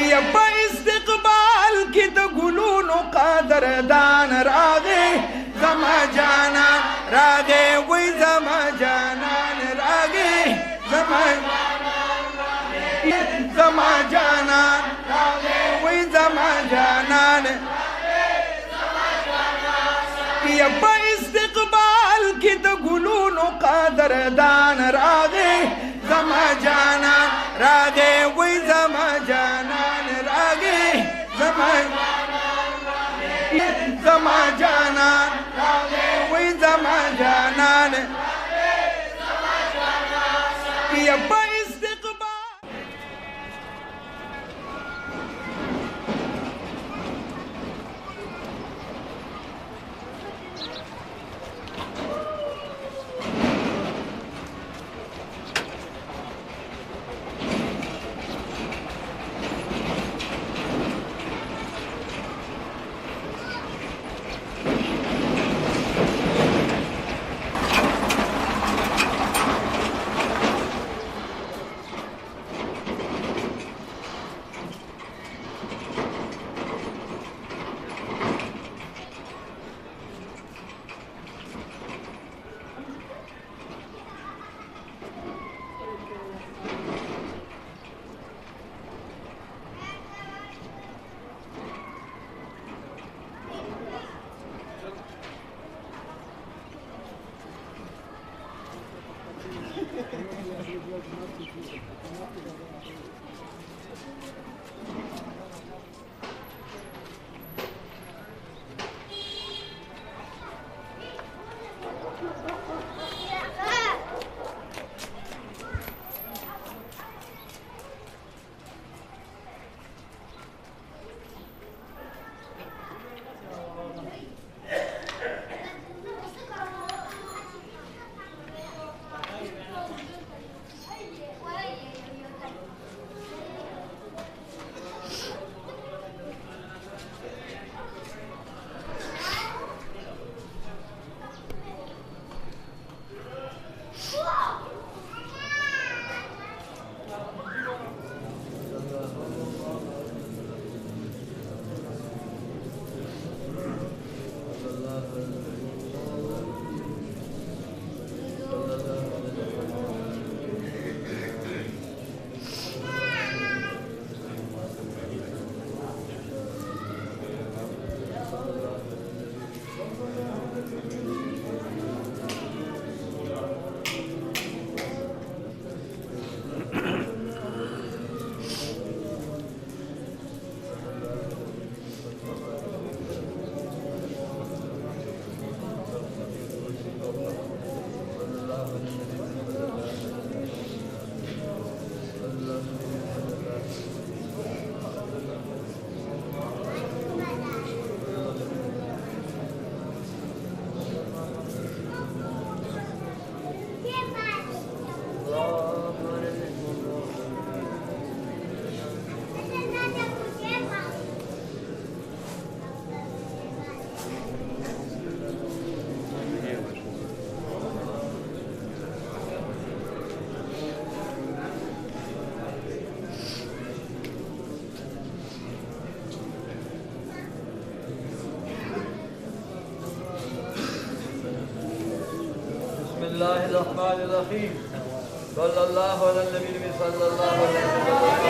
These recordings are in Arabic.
یا په استقبال کې د ګلونو قدردان راغې زما جانان راغې وای زما جانان راغې زما جانان راغې وای زما جانان یا په استقبال کې د ګلونو قدردان راغې زما جانان راغې وای زما جانان راغې زما جانان راغې وای زما جانان یا په الله الرحمن الرحيم صلى الله على النبي صلى الله عليه وسلم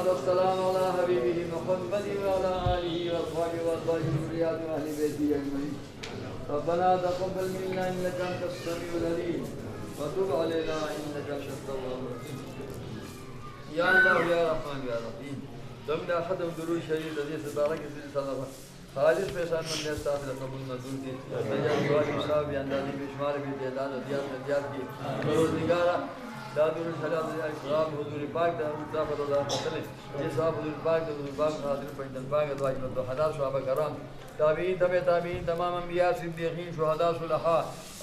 والصلاة والسلام على حبيبه محمد وعلى آله وأصحابه وأزواجه وذرياته وأهل بيته أجمعين. ربنا تقبل منا إنك أنت السميع العليم وتب علينا إنك أنت التواب الرحيم. يا الله يا رحمن يا رحيم. ضمن ختم درود شريف الذي تبارك سلسلة خالص پیشان من نے صاحب قبول منظور کی نجات واجب صاحب اندازی بشمار بھی تعداد ودیات نجات کی پروردگارا دادور السلام علیہ السلام حضور پاک دا مصطفی رضا صلی جس صاحب حضور پاک دا حضور پاک حاضر پنجن پاک دعائی مدد حضار صحابہ کرام تابعین تبع تابعین تمام انبیاء صدیقین شہداء صلحاء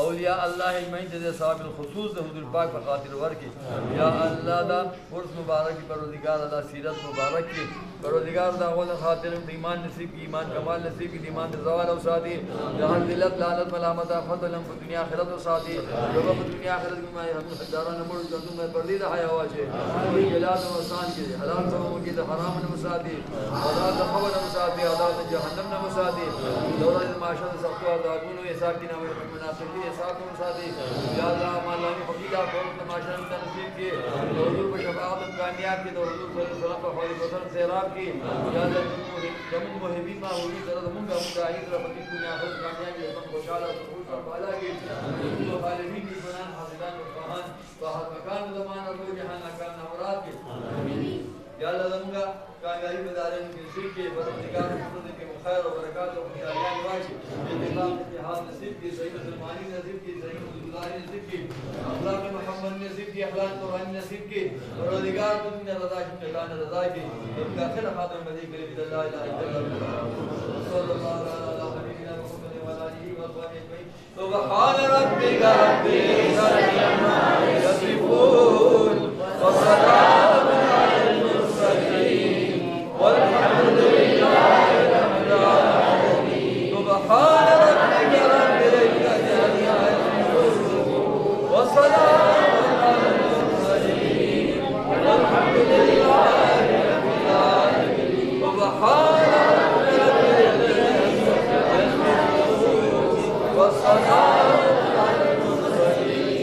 اولیاء اللہ اجمعین جزے صاحب الخصوص دا حضور پاک بخاطر ورکی یا اللہ دا ورس مبارک کی پروردگار دا سیرت مبارک کی پروردگار دا اول خاطر ایمان نصیب کی ایمان کمال نصیب کی ایمان زوال و ساتھی جہاں ذلت لعنت ملامت آفت علم کو دنیا آخرت و ساتھی جو وقت دنیا آخرت کی میں ہم داران نمبر کردوں میں پردید حیا ہوا چھے کوئی جلال و آسان کے حلال سبوں کی حرام نمساتی حلال خبر نمساتی حلال جہنم نمساتی دورہ معاشرت سخت و عذابون و عصاب کی نام منافقی عصاب نمساتی یا اللہ مالا فقیدہ فورت معاشرت نصیب کی حضور پر شفاعت کامیاب کی حضور صلی اللہ علیہ وسلم پر خواہی بسر سیراب کی یا اللہ جمع محبین ما ہوئی طرح منگا مجاہد رفقی دنیا خلق کامیاب کی حضور خوشحالہ سخوش اور بالا کی حضور خالبین کی بنان حاضران و فہان وحد مکان زمان اور جہان اکان نورات کی یا اللہ زمانگا کامیابی بدارین کی نصیب کی پروردگار مصطفی کے خیر و برکات و خیالیان واجی اتفاق اتحاد نصیب کی صحیح مسلمانی نصیب کی صحیح مزداری نصیب کی اخلاق محمد نصیب کی اخلاق قرآن نصیب کی پروردگار تمہیں رضا کی مکان رضا کی تم کا خیر خاتم بدی کلی بد اللہ الہ الا اللہ صلی اللہ علیہ حبیبنا محمد و علیہ وصحبہ اجمعین سبحان ربک رب العزت عما یصفون وسلام علی المرسلین والحمد لله رب العالمين سبحان ربك رب العزة عما يصفون وسلام على المرسلين والحمد لله رب العالمين سبحان ربك رب العزة عما يصفون وسلام على المرسلين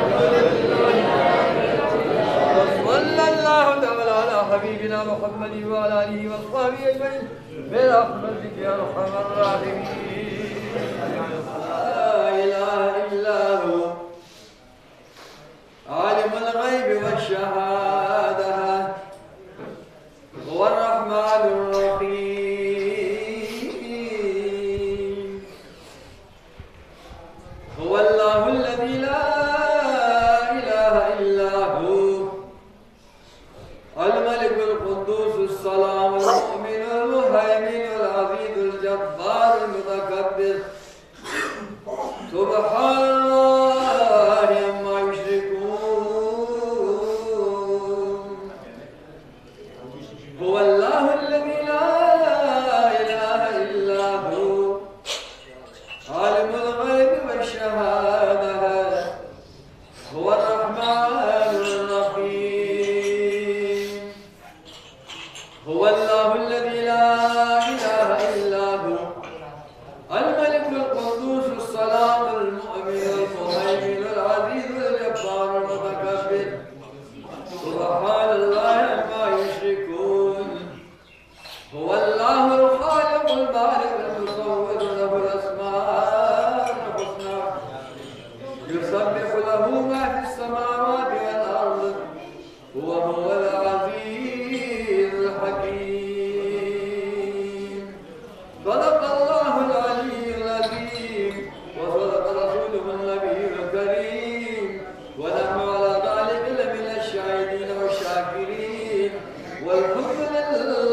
والحمد لله وصلى الله تعالى على حبيبنا محمد وعلى آله وصحبه أجمعين برحمتك يا أرحم الراحمين لا إله إلا هو عالم الغيب والشهادة هو الرحمن الرحيم هو الله الذي لا إله إلا هو الملك القدوس السلام المؤمن المهيمن العزيز الجبار المتكبر سبحان الله عما يشركون هو الله الذي لا إله إلا هو عالم الغيب والشهادة هو الرحمن الرحيم هو الله الذي لا إله إلا هو الملك القدوس السلام المؤمن المهيمن العزيز الجبار المتكبر سبحان الله عما يشركون هو الله الخالق البارئ المصور له الأسماء الحسنى يسبح له ما في السماوات والأرض وهو العزيز الحكيم صدق الله العلي العظيم وصدق رسوله النبي الكريم ونحن على ذلك لمن الشاهدين والشاكرين والحمد لله